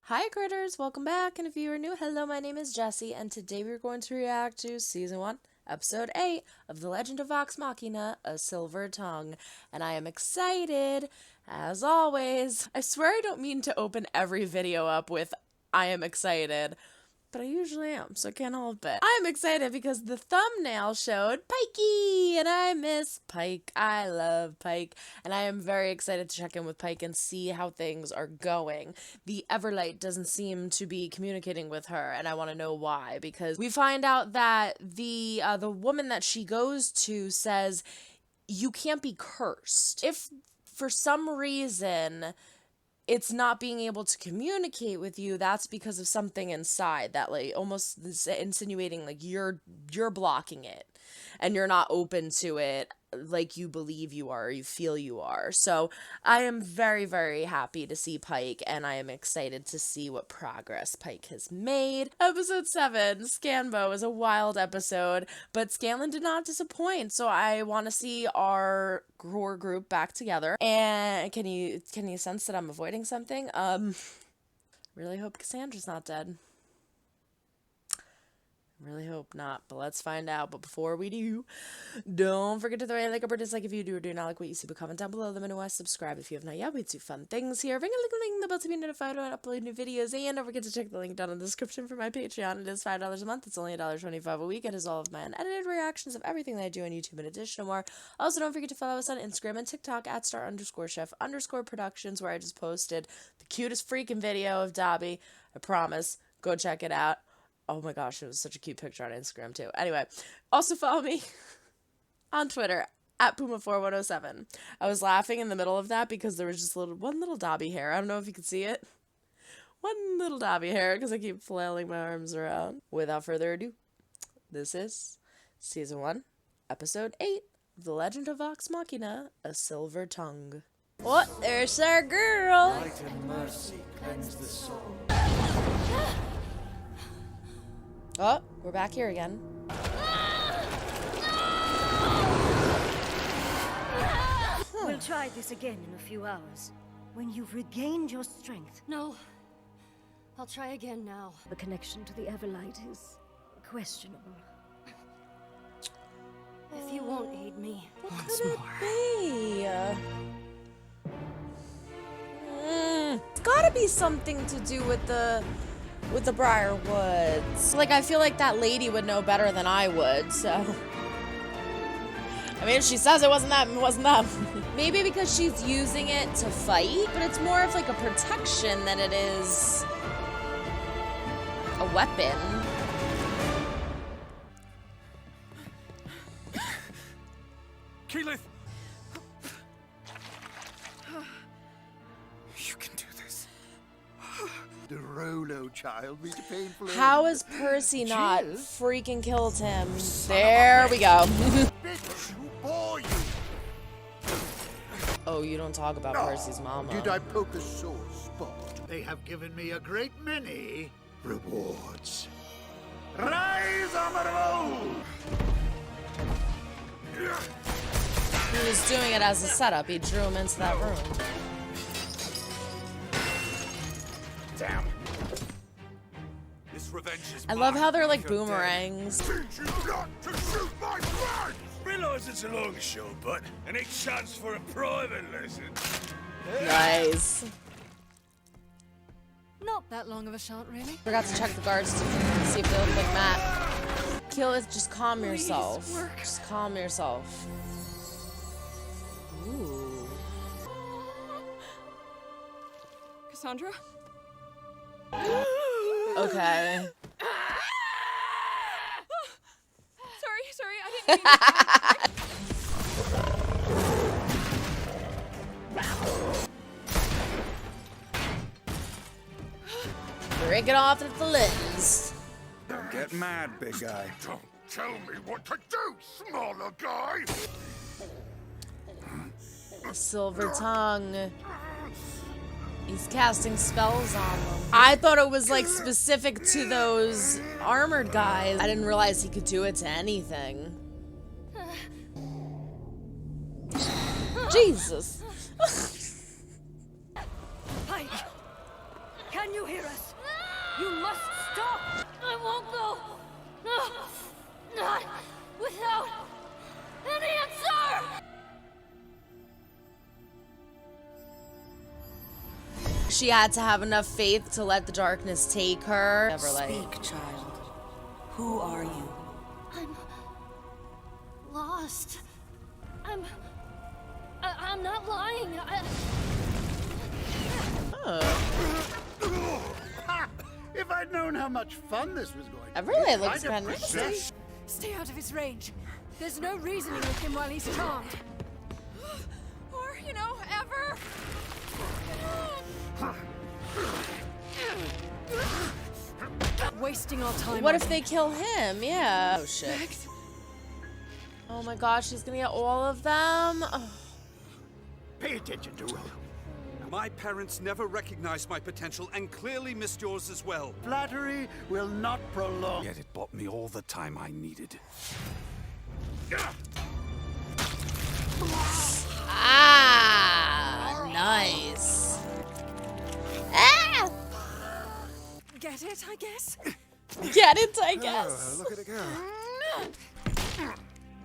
Hi critters, welcome back, and if you are new, hello, my name is Jessie, and today we're going to react to Season 1, Episode 8 of The Legend of VOX MACHINA, A Silver Tongue, and I am excited, as always. I swear I don't mean to open every video up with, I am excited, but I usually am, so I can't help it. I'm excited because the thumbnail showed Pikey, and I miss Pike. I love Pike, and I am very excited to check in with Pike and see how things are going. The Everlight doesn't seem to be communicating with her, and I want to know why, because we find out that the woman that she goes to says, you can't be cursed. If for some reason it's not being able to communicate with you, that's because of something inside that, like, almost insinuating like you're blocking it and you're not open to it like you believe you are or you feel you are. So I am very, very happy to see Pike, and I am excited to see what progress Pike has made. Episode 7, Scanbo, is a wild episode, but Scanlan did not disappoint, so I want to see our core group back together. And can you sense that I'm avoiding something? Really hope Cassandra's not dead. Really hope not, but let's find out. But before we do, don't forget to throw a like or dislike if you do or do not like what you see, but comment down below. Let me know why. Subscribe if you have not yet. We do fun things here. Ring the bell to be notified when I upload new videos, and don't forget to check the link down in the description for my Patreon. It is $5 a month. It's only $1.25 a week. It is all of my unedited reactions of everything that I do on YouTube in addition to more. Also, don't forget to follow us on Instagram and TikTok at @star_chef_productions, where I just posted the cutest freaking video of Dobby. I promise. Go check it out. Oh my gosh, it was such a cute picture on Instagram too. Anyway, also follow me on Twitter at Puma4107. I was laughing in the middle of that because there was just one little Dobby hair. I don't know if you can see it. One little Dobby hair because I keep flailing my arms around. Without further ado, this is Season 1, Episode 8 of The Legend of VOX MACHINA, A Silver Tongue. What? There's our girl! Light and mercy cleanse the soul. Oh, we're back here again. We'll try this again in a few hours, when you've regained your strength. No. I'll try again now. The connection to the Everlight is questionable. If you won't aid me Once more. It's gotta be something to do with the Briar Woods. Like, I feel like that lady would know better than I would, so. I mean, if she says it wasn't that, it wasn't that. Maybe because she's using it to fight, but it's more of like a protection than it is a weapon. Keyleth! You can do this. The Rolo child meets a painful end. How has Percy not Cheers. freaking killed him? There we go. Bitch, you bore you. Oh, you don't talk about Percy's mama. Did I poke a sore spot? They have given me a great many rewards. Rise, Amarvo! He was doing it as a setup. He drew him into that room. Damn. This revenge is I love mine. how they're like You're dead. boomerangs. Teach you not to shoot my friends! Realize it's a long show, but any chance for a private lesson? Nice. Not that long of a shot, really. Forgot to check the guards to see if they look like Matt. Keyleth, just calm yourself. work. Just calm yourself. Ooh. Cassandra? Okay. Sorry, I didn't mean Break it off at the limbs. Don't get mad, big guy. Don't tell me what to do, smaller guy! A silver tongue. He's casting spells on them. I thought it was like specific to those armored guys. I didn't realize he could do it to anything. Jesus. Pike! Can you hear us? You must stop! I won't go! No! Not without an answer! She had to have enough faith to let the darkness take her. Never like. Speak, child. Who are you? I'm lost. I'm not lying. If I'd known how much fun this was going to Really, it be, looks I'd have fantastic. persisted. Stay out of his range. There's no reasoning with him while he's charmed. Or, you know, ever. Wasting our time. What on if they kill him? Yeah. Oh shit. Max? Oh my gosh, she's gonna get all of them. Oh. Pay attention to Rhoda. My parents never recognized my potential and clearly missed yours as well. Flattery will not prolong. Yet it bought me all the time I needed. Ah, nice. Ah! Get it, I guess? Get it, I guess. Look at it go.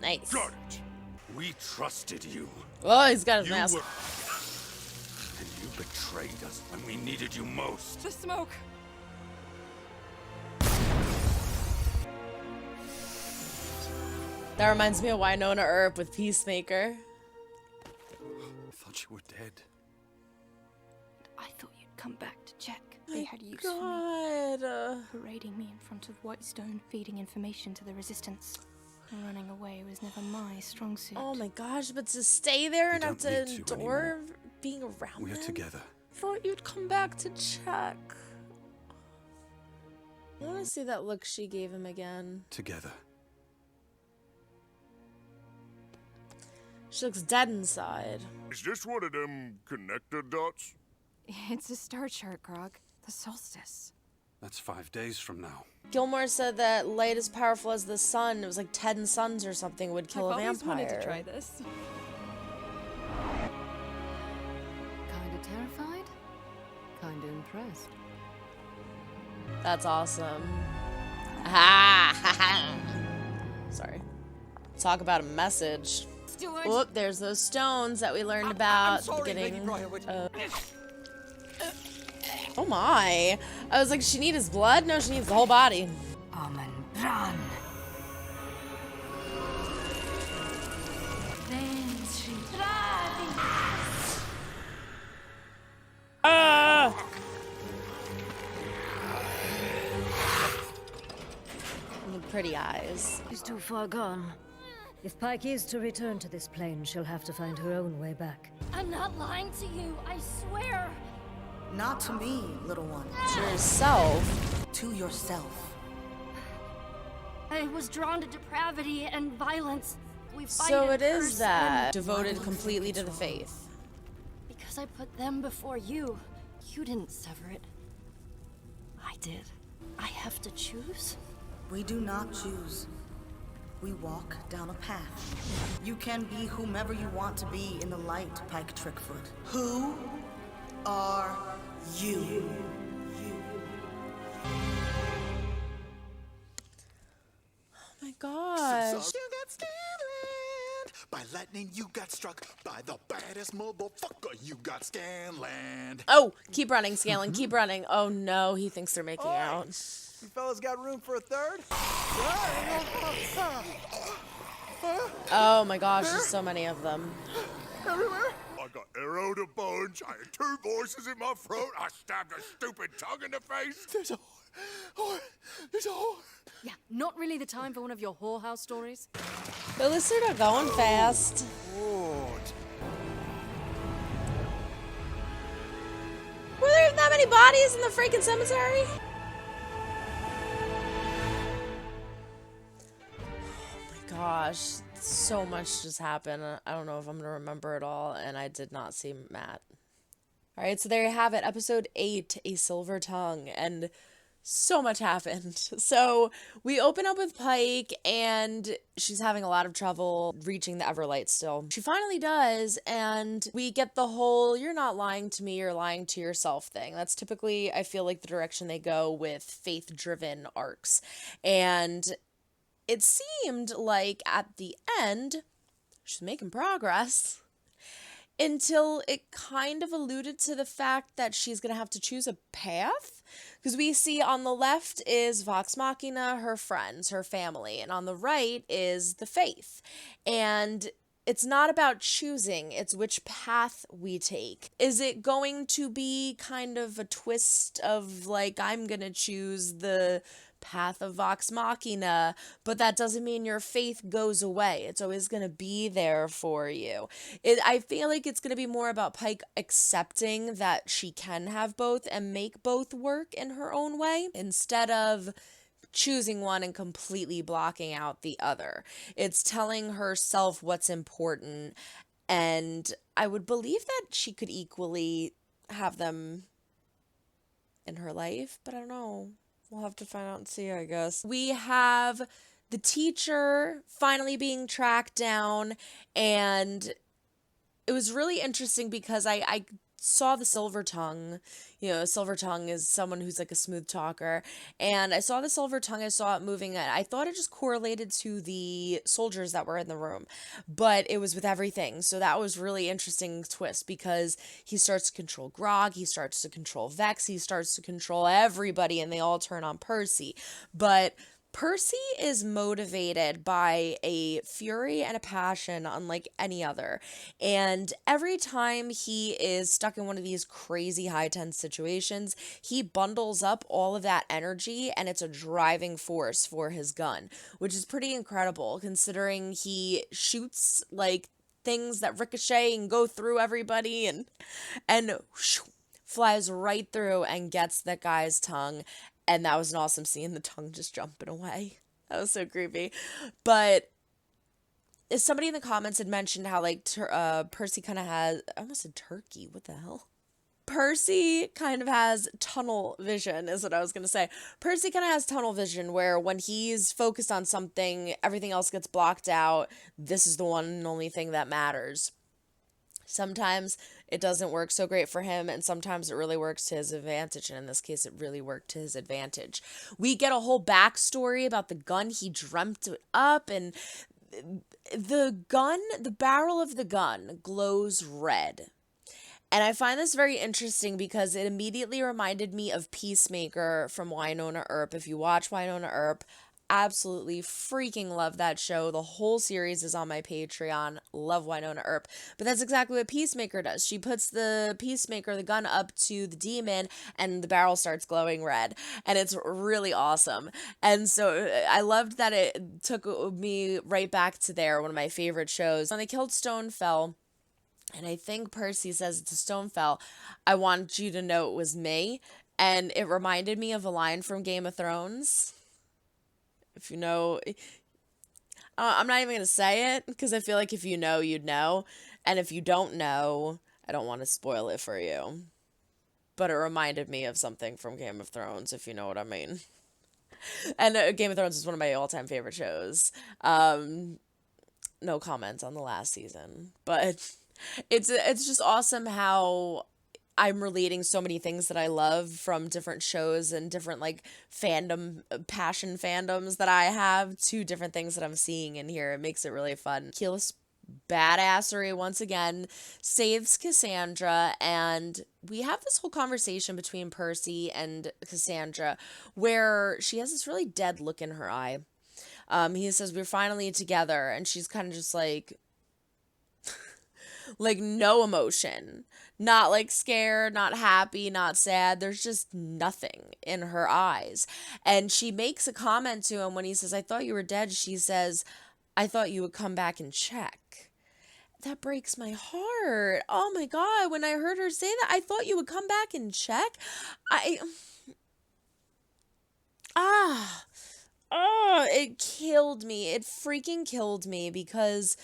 Nice. Got it. We trusted you. Oh, he's got his You mask. were... And you betrayed us when we needed you most. The smoke. That reminds me of Winona Earp with Peacemaker. I thought you were dead. I thought you'd come back to check. They had use for me, God. parading me in front of Whitestone, feeding information to the Resistance. Running away was never my strong suit. Oh my gosh, but to stay there and You have to don't need to endure being around We are them? together. I thought you'd come back to check. I want to see that look she gave him again. Together. She looks dead inside. Is this one of them connector dots? It's a star chart, Grog. The solstice. That's 5 days from now. Gilmore said that light as powerful as the sun, it was like 10 suns or something, would kill I've a always vampire. wanted to try this. Kinda terrified? Kinda impressed. That's awesome. Ah, Sorry. Talk about a message. Steward! Oh, there's those stones that we learned about at the beginning. Oh my. I was like, she needs his blood? No, she needs the whole body. Amen. Bran! Ah! The pretty eyes. She's too far gone. If Pike is to return to this plane, she'll have to find her own way back. I'm not lying to you, I swear! Not to me, little one. To herself. To yourself. I was drawn to depravity and violence. We fight So and it is curse that. and- Devoted completely to the faith. Because I put them before you. You didn't sever it. I did. I have to choose? We do not choose. We walk down a path. You can be whomever you want to be in the light, Pike Trickfoot. Who are you? Oh my gosh. You got Scanland. By lightning, you got struck. By the baddest motherfucker, you got Scanland. Oh, keep running, Scanlan. Keep running. Oh no, he thinks they're making out. You fellas got room for a third? Oh my gosh, there's so many of them. I got arrowed a bunch. I had two voices in my throat. I stabbed a stupid tongue in the face. There's a whore. There's a whore. Yeah, not really the time for one of your whorehouse stories. At least they're not going fast. Were there that many bodies in the freaking cemetery? Oh my gosh, so much just happened. I don't know if I'm gonna remember it all, and I did not see Matt. All right, so there you have it, episode 8, A Silver Tongue, and So much happened. So we open up with Pike, and she's having a lot of trouble reaching the Everlight still. She finally does, and we get the whole "you're not lying to me, you're lying to yourself" thing. That's typically, I feel like, the direction they go with faith-driven arcs. And it seemed like at the end, she's making progress until it kind of alluded to the fact that she's going to have to choose a path. Because we see on the left is Vox Machina, her friends, her family, and on the right is the faith. And it's not about choosing, it's which path we take. Is it going to be kind of a twist of like, I'm going to choose the path of Vox Machina, but that doesn't mean your faith goes away. It's always going to be there for you. I feel like it's going to be more about Pike accepting that she can have both and make both work in her own way instead of choosing one and completely blocking out the other. It's telling herself what's important, and I would believe that she could equally have them in her life, but I don't know. We'll have to find out and see, I guess. We have the teacher finally being tracked down, and it was really interesting because I saw the Silver Tongue. Silver Tongue is someone who's like a smooth talker, and I saw the Silver Tongue, I saw it moving, and I thought it just correlated to the soldiers that were in the room, but it was with everything. So that was really interesting twist, because he starts to control Grog, he starts to control Vex, he starts to control everybody, and they all turn on Percy. But Percy is motivated by a fury and a passion unlike any other. And every time he is stuck in one of these crazy high tense situations, he bundles up all of that energy, and it's a driving force for his gun, which is pretty incredible considering he shoots like things that ricochet and go through everybody, and whoosh, flies right through and gets that guy's tongue. And that was an awesome scene, the tongue just jumping away. That was so creepy. But somebody in the comments had mentioned how, like, Percy kind of has, I almost said turkey, what the hell? Percy kind of has tunnel vision, is what I was going to say. Percy kind of has tunnel vision, where when he's focused on something, everything else gets blocked out. This is the one and only thing that matters. Sometimes it doesn't work so great for him, and sometimes it really works to his advantage, and in this case it really worked to his advantage. We get a whole backstory about the gun. He dreamt it up, and the barrel of the gun glows red. And I find this very interesting because it immediately reminded me of Peacemaker from Wynonna Earp. If you watch Wynonna Earp, absolutely freaking love that show. The whole series is on my Patreon. Love Wynonna Earp. But that's exactly what Peacemaker does. She puts the gun up to the demon, and the barrel starts glowing red. And it's really awesome. And so I loved that it took me right back to there, one of my favorite shows. When they killed Stonefell, and I think Percy says to Stonefell, "I want you to know it was me." And it reminded me of a line from Game of Thrones. If you know, I'm not even going to say it, because I feel like if you know, you'd know. And if you don't know, I don't want to spoil it for you. But it reminded me of something from Game of Thrones, if you know what I mean. And Game of Thrones is one of my all-time favorite shows. No comments on the last season. But it's just awesome how I'm relating so many things that I love from different shows and different like passion fandoms that I have to different things that I'm seeing in here. It makes it really fun. Keyleth's badassery once again saves Cassandra, and we have this whole conversation between Percy and Cassandra where she has this really dead look in her eye. He says, "We're finally together," and she's kind of just like no emotion, not like scared, not happy, not sad. There's just nothing in her eyes. And she makes a comment to him when he says, "I thought you were dead." She says, "I thought you would come back and check." That breaks my heart. Oh my God. When I heard her say that, "I thought you would come back and check." It killed me. It freaking killed me, because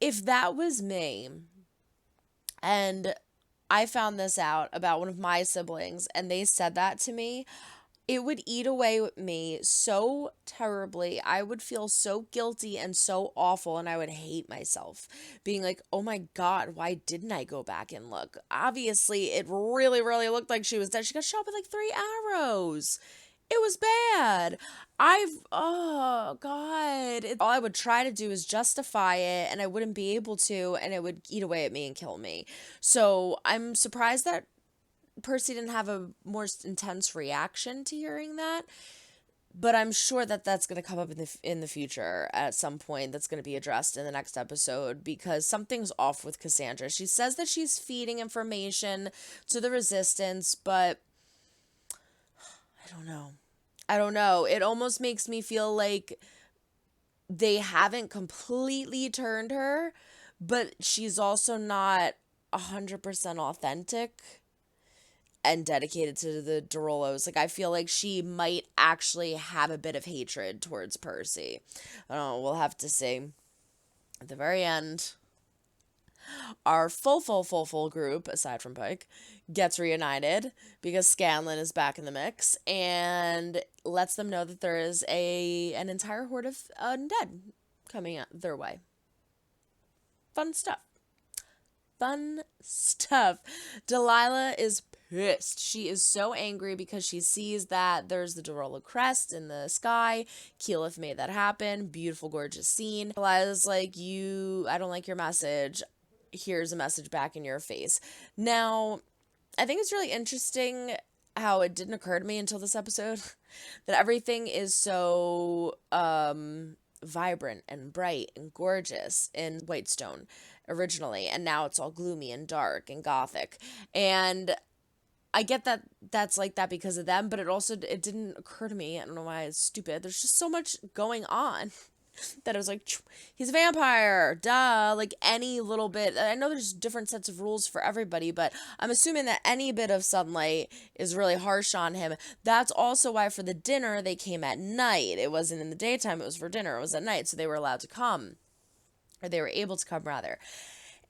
if that was me and I found this out about one of my siblings and they said that to me, it would eat away with me so terribly. I would feel so guilty and so awful, and I would hate myself, being like, oh my God, why didn't I go back and look? Obviously, it really, really looked like she was dead. She got shot with like 3 arrows. It was bad. Oh God. All I would try to do is justify it, and I wouldn't be able to, and it would eat away at me and kill me. So I'm surprised that Percy didn't have a more intense reaction to hearing that, but I'm sure that that's going to come up in the future at some point. That's going to be addressed in the next episode, because something's off with Cassandra. She says that she's feeding information to the Resistance, but I don't know. It almost makes me feel like they haven't completely turned her, but she's also not 100% authentic and dedicated to the Derolos. Like, I feel like she might actually have a bit of hatred towards Percy. I don't know, we'll have to see. At the very end, our full group, aside from Pike, gets reunited because Scanlan is back in the mix and lets them know that there is an entire horde of undead coming their way. Fun stuff. Delilah is pissed. She is so angry because she sees that there's the Dorolo crest in the sky. Keyleth made that happen. Beautiful, gorgeous scene. Delilah's like, I don't like your message. Here's a message back in your face. Now, I think it's really interesting how it didn't occur to me until this episode that everything is so vibrant and bright and gorgeous in Whitestone originally, and now it's all gloomy and dark and gothic. And I get that that's like that because of them, but it didn't occur to me. I don't know why it's stupid. There's just so much going on that I was like, he's a vampire, duh. Like, any little bit, I know there's different sets of rules for everybody, but I'm assuming that any bit of sunlight is really harsh on him. That's also why for the dinner they came at night. It wasn't in the daytime, it was for dinner. It was at night, so they were allowed to come, or they were able to come rather.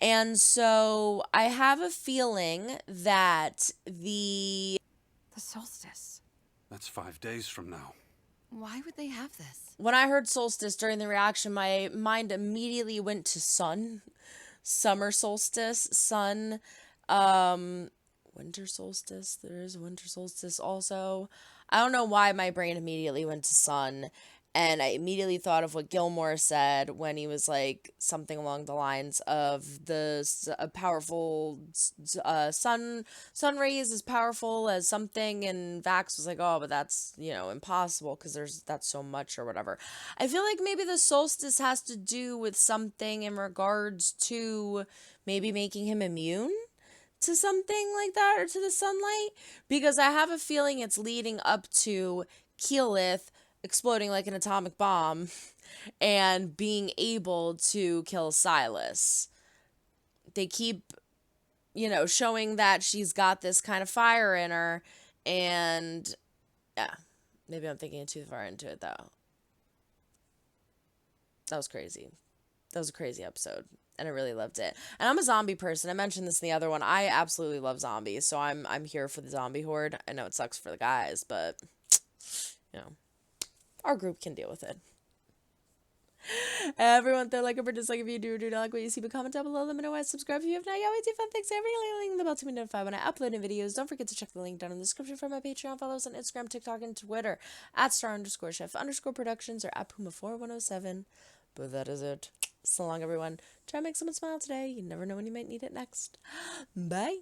And so I have a feeling that the solstice. That's 5 days from now. Why would they have this? When I heard solstice during the reaction, my mind immediately went to sun. Summer solstice, sun, winter solstice. There is a winter solstice also. I don't know why my brain immediately went to sun. And I immediately thought of what Gilmore said when he was like something along the lines of the powerful sun rays as powerful as something, and Vax was like, oh, but that's, impossible because that's so much or whatever. I feel like maybe the solstice has to do with something in regards to maybe making him immune to something like that, or to the sunlight, because I have a feeling it's leading up to Keyleth exploding like an atomic bomb and being able to kill Silas. They keep, showing that she's got this kind of fire in her, and yeah, maybe I'm thinking too far into it though. That was crazy. That was a crazy episode, and I really loved it. And I'm a zombie person. I mentioned this in the other one. I absolutely love zombies, so I'm here for the zombie horde. I know it sucks for the guys, but our group can deal with it. Everyone, throw like or dislike if you do or do not like what you see, but comment down below. Let me know why. Subscribe if you have not yet. We do fun things every link the bell to be notified when I upload new videos. Don't forget to check the link down in the description for my Patreon. Follow us on Instagram, TikTok, and Twitter at @star_chef_productions or at Puma4107. But that is it. So long, everyone. Try to make someone smile today. You never know when you might need it next. Bye.